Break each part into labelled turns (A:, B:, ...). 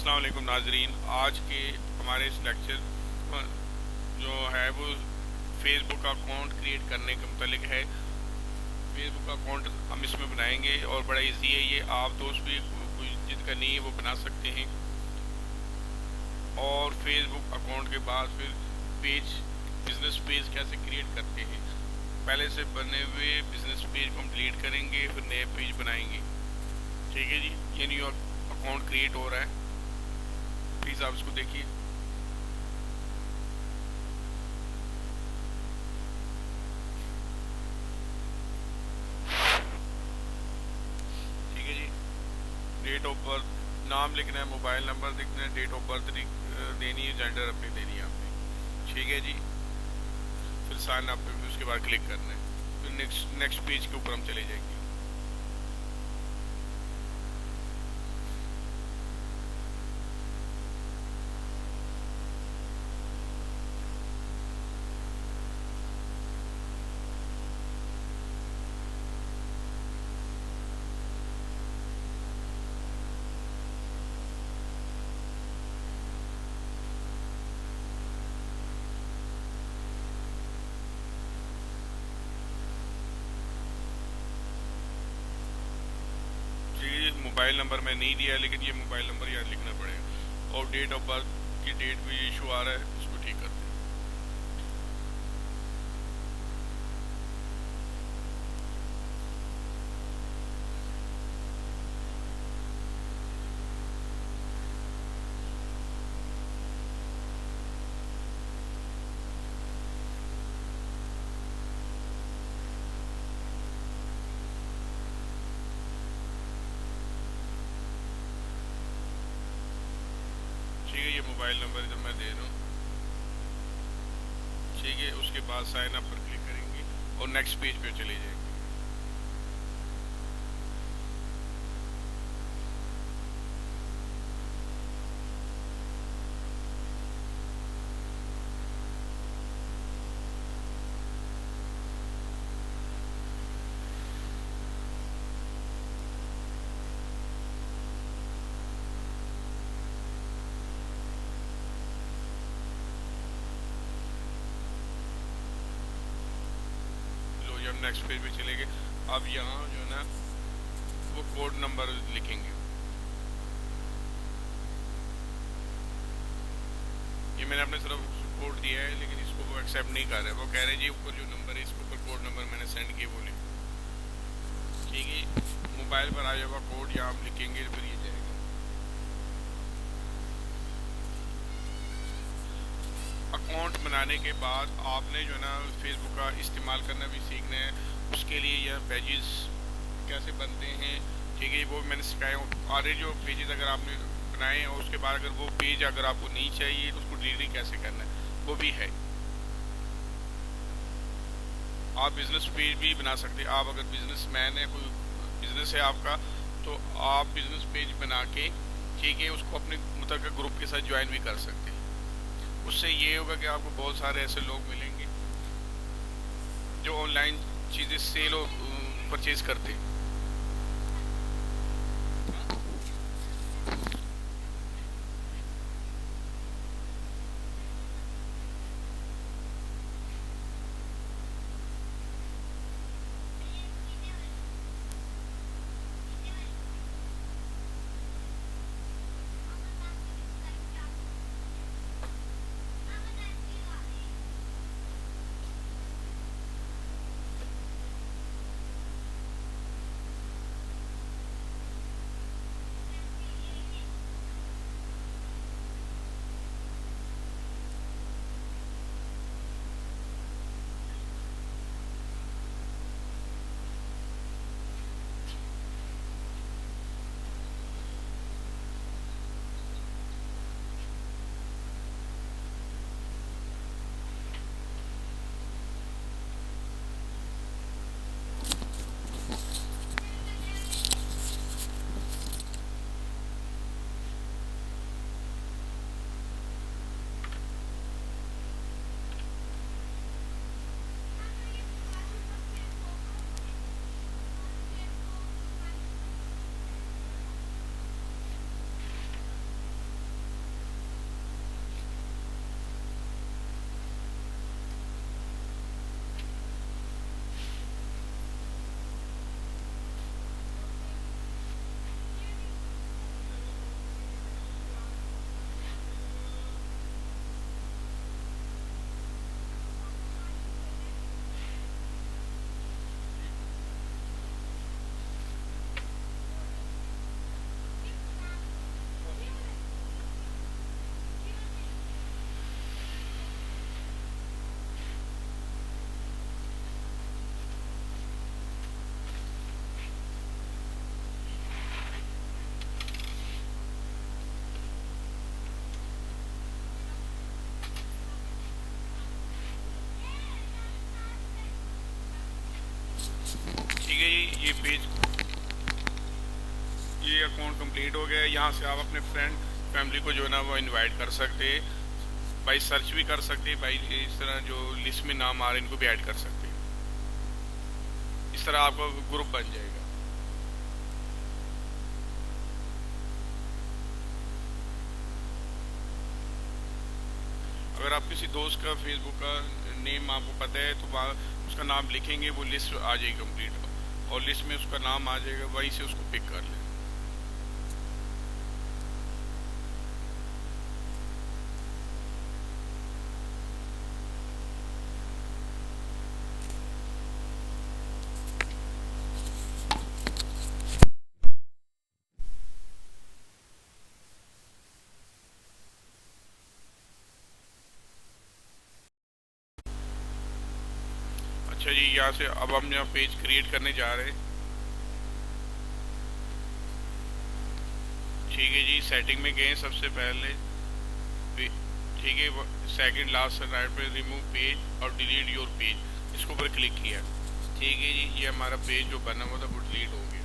A: अस्सलाम वालेकुम नाजरीन। आज के हमारे इस लेक्चर जो है वो फेसबुक अकाउंट क्रिएट करने के मुतालिक है। फेसबुक अकाउंट हम इसमें बनाएंगे और बड़ा इजी है ये। आप दोस्त भी कोई जिद करनी है वो बना सकते हैं। और फेसबुक अकाउंट के बाद फिर पेज, बिजनेस पेज कैसे क्रिएट करते हैं। पहले से बने हुए बिजनेस पेज को हम डिलीट करेंगे, फिर नए पेज बनाएंगे। ठीक है जी, ये न्यू अकाउंट क्रिएट हो रहा है, प्लीज़ आप इसको देखिए। ठीक है जी, डेट ऑफ बर्थ, नाम लिखना है, मोबाइल नंबर लिखना है, डेट ऑफ बर्थ देनी है, जेंडर अपनी देनी है आपने। ठीक है जी, फिर साइन अप पे उसके बाद क्लिक करना है, फिर नेक्स्ट पेज के ऊपर हम चले जाएंगे। मोबाइल नंबर मैं नहीं दिया, लेकिन ये मोबाइल नंबर याद लिखना पड़ेगा। और डेट ऑफ बर्थ की डेट भी इशू आ रहा है, उसको ठीक करते हैं। ठीक है, ये मोबाइल नंबर जब मैं दे रहा हूँ, ठीक है, उसके बाद साइन अप पर क्लिक करेंगे और नेक्स्ट पेज पे चले जाएंगे। जब नेक्स्ट पेज पे चले गए, अब यहाँ जो है ना वो कोड नंबर लिखेंगे। ये मैंने अपने तरफ कोड दिया है, लेकिन इसको वो एक्सेप्ट नहीं कर रहे। वो कह रहे हैं जी ऊपर जो नंबर है इसके ऊपर कोड नंबर मैंने सेंड किया वो लिखो। ठीक है, मोबाइल पर आ जाएगा कोड, यहाँ हम लिखेंगे, फिर ये जाएगा। अकाउंट बनाने के बाद आपने जो है ना फेसबुक का इस्तेमाल करना भी सीखना है। उसके लिए यह पेजेस कैसे बनते हैं, ठीक है, वो मैंने सिखाया। ऑलरेडी जो पेजेस अगर आपने बनाए और उसके बाद अगर वो पेज अगर आपको नहीं चाहिए तो उसको डिलीट कैसे करना है वो भी है। आप बिजनेस पेज भी बना सकते हैं। आप अगर बिजनेस मैन है, कोई बिजनेस है आपका, तो आप बिजनेस पेज बना के, ठीक है, उसको अपने मुतल्लिक़ ग्रुप के साथ ज्वाइन भी कर सकते हैं। उससे ये होगा कि आपको बहुत सारे ऐसे लोग मिलेंगे जो ऑनलाइन चीज़ें सेल और परचेज करते हैं। ठीक है जी, ये पेज, ये अकाउंट कंप्लीट हो गया। यहाँ से आप अपने फ्रेंड फैमिली को जो है ना वो इनवाइट कर सकते हैं, भाई सर्च भी कर सकते हैं, भाई इस तरह जो लिस्ट में नाम आ रहे हैं इनको भी ऐड कर सकते हैं। इस तरह आपका ग्रुप बन जाएगा। अगर आप किसी दोस्त का फेसबुक का नेम आपको पता है तो वहाँ उसका नाम लिखेंगे, वो लिस्ट आ जाएगी कंप्लीट, और लिस्ट में उसका नाम आ जाएगा, वहीं से उसको पिक कर लें। अच्छा जी, यहाँ से अब हम यहाँ पेज क्रिएट करने जा रहे हैं। ठीक है जी, सेटिंग में गए सबसे पहले, ठीक है, सेकंड लास्ट राइट पे रिमूव पेज और डिलीट योर पेज, इसके ऊपर क्लिक किया। ठीक है जी, ये हमारा पेज जो बना हुआ था वो डिलीट हो गया।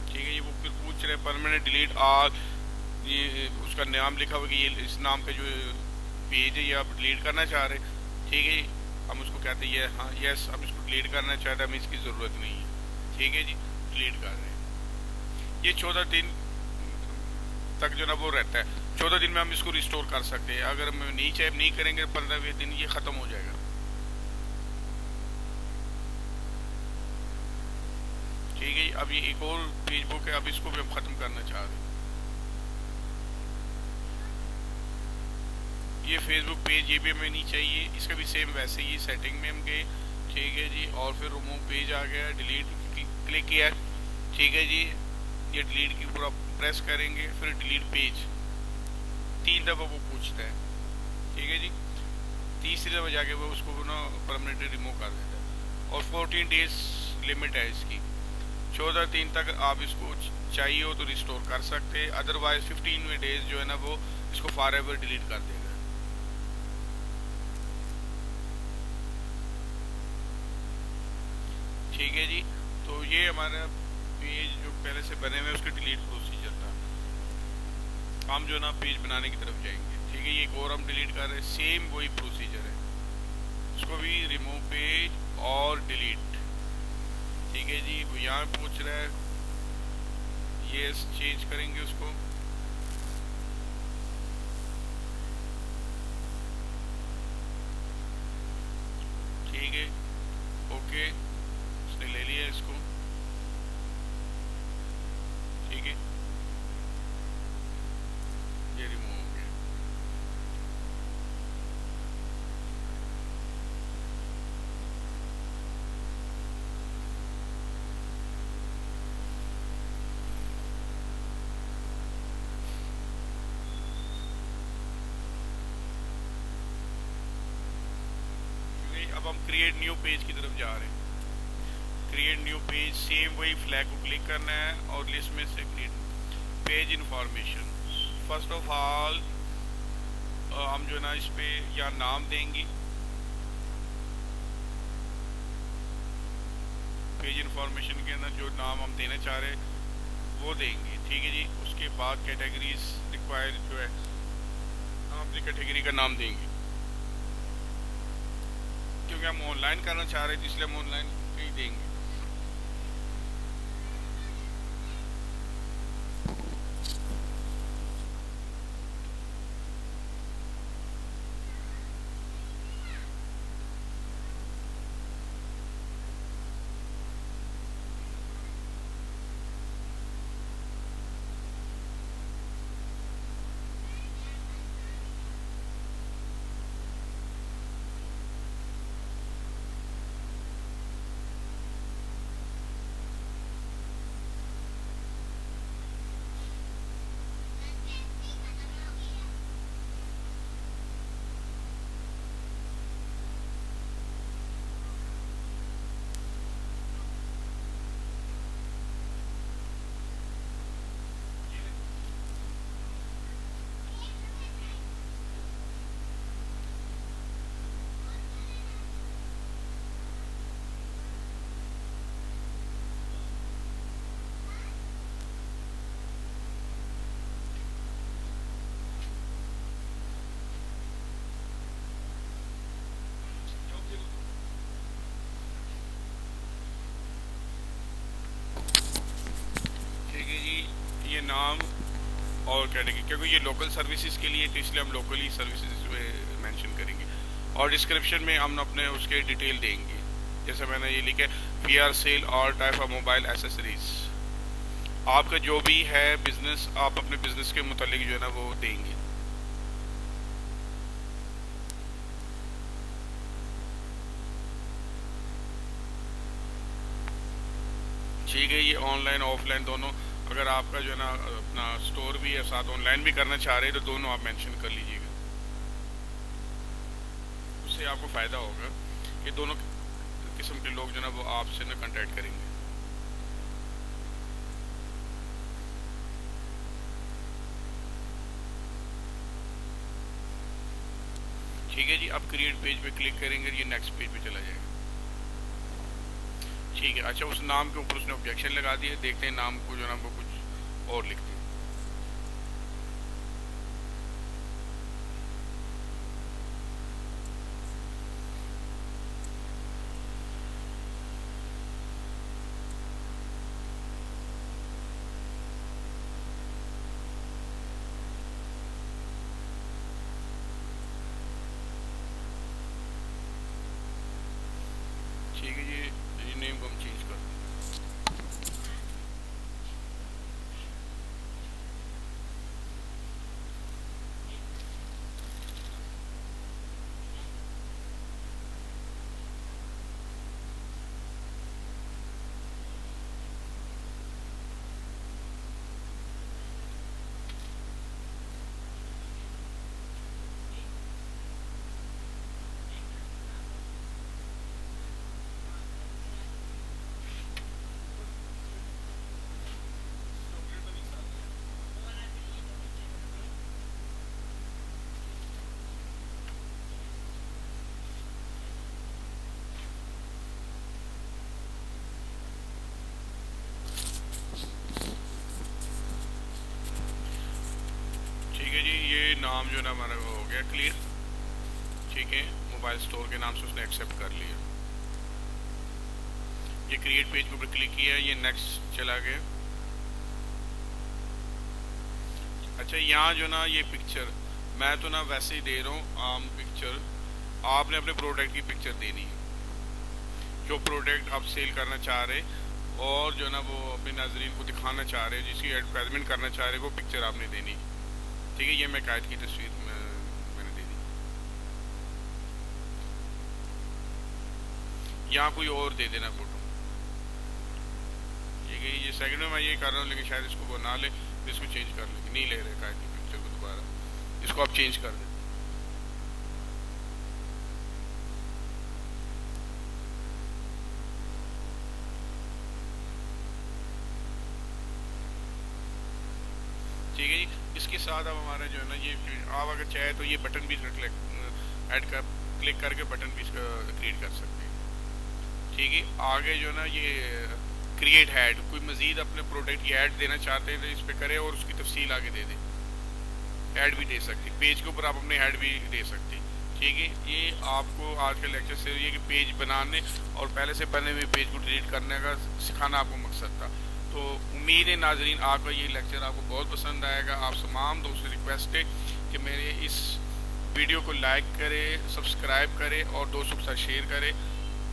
A: ठीक है जी, वो फिर पूछ रहे परमानेंट डिलीट और ये उसका नाम लिखा हुआ कि ये इस नाम का जो पेज है ये आप डिलीट करना चाह रहे हैं। ठीक है जी, हम उसको कहते हैं ये हाँ यस, हम इसको डिलीट करना चाहते हैं, हमें इसकी ज़रूरत नहीं है। ठीक है जी, डिलीट कर रहे हैं। ये 14 दिन तक जो ना वो रहता है, 14 दिन में हम इसको रिस्टोर कर सकते हैं। अगर हम नहीं चाहे नहीं करेंगे 15वें दिन ये ख़त्म हो जाएगा। ठीक है जी, अब ये एक और फेसबुक है, अब इसको भी हम ख़त्म करना चाह रहे हैं। ये फेसबुक पेज ये भी हमें नहीं चाहिए, इसका भी सेम वैसे ही सेटिंग में हम गए। ठीक है जी, और फिर रिमूव पेज आ गया, डिलीट क्लिक किया। ठीक है जी, ये डिलीट की पूरा प्रेस करेंगे, फिर डिलीट पेज 3 दफ़ा वो पूछता है। ठीक है जी, तीसरी दफ़ा जाके वो उसको ना परमानेंटली रिमूव कर देता है। और 14 डेज लिमिट है इसकी, 14 दिन तक आप इसको चाहिए हो तो रिस्टोर कर सकते हैं, अदरवाइज 15वें डेज जो है ना वो इसको फॉरएवर डिलीट कर देगा। ठीक है जी, तो ये हमारा पेज जो पहले से बने हुए उसके डिलीट प्रोसीजर था। हम जो ना पेज बनाने की तरफ जाएंगे। ठीक है, ये एक और हम डिलीट कर रहे हैं, सेम वही प्रोसीजर है, उसको भी रिमूव पेज और डिलीट। ठीक है जी, वो यहाँ पूछ रहा है, ये चेंज करेंगे उसको। ठीक है, ओके, उसने ले लिया इसको। ठीक है, ये रिमूव हो गया। अब हम क्रिएट न्यू पेज की तरफ जा रहे हैं। क्रिएट न्यू पेज, सेम वही फ्लैग को क्लिक करना है और लिस्ट में से create page information. First of all हम जो ना इस पे या नाम देंगे, पेज इंफॉर्मेशन के अंदर जो नाम हम देना चाह रहे हैं वो देंगे। ठीक है जी, उसके बाद कैटेगरीज रिक्वायर जो है हम अपनी कैटेगरी का नाम देंगे, क्योंकि हम ऑनलाइन करना चाह रहे थे इसलिए हम ऑनलाइन ही देंगे। नाम और कैटेगरी, क्योंकि ये लोकल सर्विसेज के लिए, तो इसलिए हम लोकली सर्विसेज मेंशन करेंगे। और डिस्क्रिप्शन में हम अपने उसके डिटेल देंगे, जैसे मैंने ये लिखा है we are sell all type of mobile accessories. आपका जो भी है बिजनेस, आप अपने बिजनेस के मुतालिक जो है ना वो देंगे। ठीक है, ये ऑनलाइन ऑफलाइन दोनों, अगर आपका जो है ना अपना स्टोर भी है साथ ऑनलाइन भी करना चाह रहे हैं तो दोनों आप मेंशन कर लीजिएगा, उससे आपको फ़ायदा होगा कि दोनों किस्म के लोग जो है ना वो आपसे ना कांटेक्ट करेंगे। ठीक है जी, आप क्रिएट पेज पे क्लिक करेंगे, ये नेक्स्ट पेज पे चला जाएगा। ठीक है, अच्छा उस नाम के ऊपर उसने ऑब्जेक्शन लगा दिया, देखते हैं नाम को जो है ना वो कुछ और लिखते हैं। ठीक है जी, ये नेम को हम चेंज कर दें। ठीक है जी, ये नाम जो है ना हमारा वो हो गया क्लियर। ठीक है, मोबाइल स्टोर के नाम से उसने एक्सेप्ट कर लिया। ये क्रिएट पेज के ऊपर क्लिक किया, ये नेक्स्ट चला गया। अच्छा, यहाँ जो ना ये पिक्चर मैं तो ना वैसे ही दे रहा हूँ आम पिक्चर, आपने अपने प्रोडक्ट की पिक्चर देनी है, जो प्रोडक्ट आप सेल करना चाह रहे और जो ना वो अपने नाजरीन को दिखाना चाह रहे, जिसकी एडवर्टाइजमेंट करना चाह रहे, वो पिक्चर आपने देनी। ठीक है, ये मैं कायद की तस्वीर मैंने दे दी। यहाँ कोई और दे देना फोटो। ठीक है, ये सेकंड में मैं ये कर रहा हूँ, लेकिन शायद इसको वो ना ले, इसको चेंज कर लेंगे। नहीं ले रहे कायद की पिक्चर को दोबारा, इसको आप चेंज कर दें। ठीक है जी, इसके साथ अब हमारा जो है ना ये, आप अगर चाहे तो ये बटन भी क्लिक करके बटन भी इसका क्रिएट कर सकते हैं। ठीक है, आगे जो ना ये क्रिएट ऐड, कोई मजीद अपने प्रोडक्ट की ऐड देना चाहते हैं तो इस पर करें और उसकी तफसील आगे दे दें। ऐड भी दे सकते, पेज के ऊपर आप अपने ऐड भी दे सकते हैं। ठीक है, ये आपको आज का लेक्चर से ये कि पेज बनाने और पहले से बने हुए पेज को डिलीट करने का सिखाना आपको मकसद था। तो उम्मीद है नाजरीन आपका ये लेक्चर आपको बहुत पसंद आएगा। आप तमाम दोस्तों से रिक्वेस्ट है कि मेरे इस वीडियो को लाइक करें, सब्सक्राइब करें और दोस्तों के साथ शेयर करें,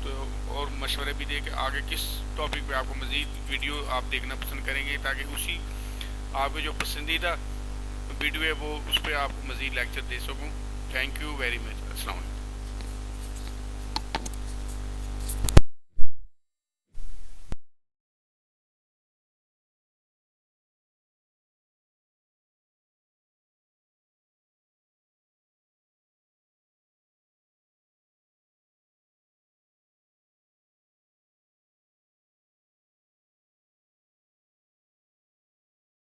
A: तो और मशवरे भी दें कि आगे किस टॉपिक पे आपको मज़ीद वीडियो आप देखना पसंद करेंगे, ताकि उसी आपके जो पसंदीदा वीडियो है वो उस पर आप मज़ीद लेक्चर दे सकूँ। Thank you very much. अस्सलाम वालेकुम।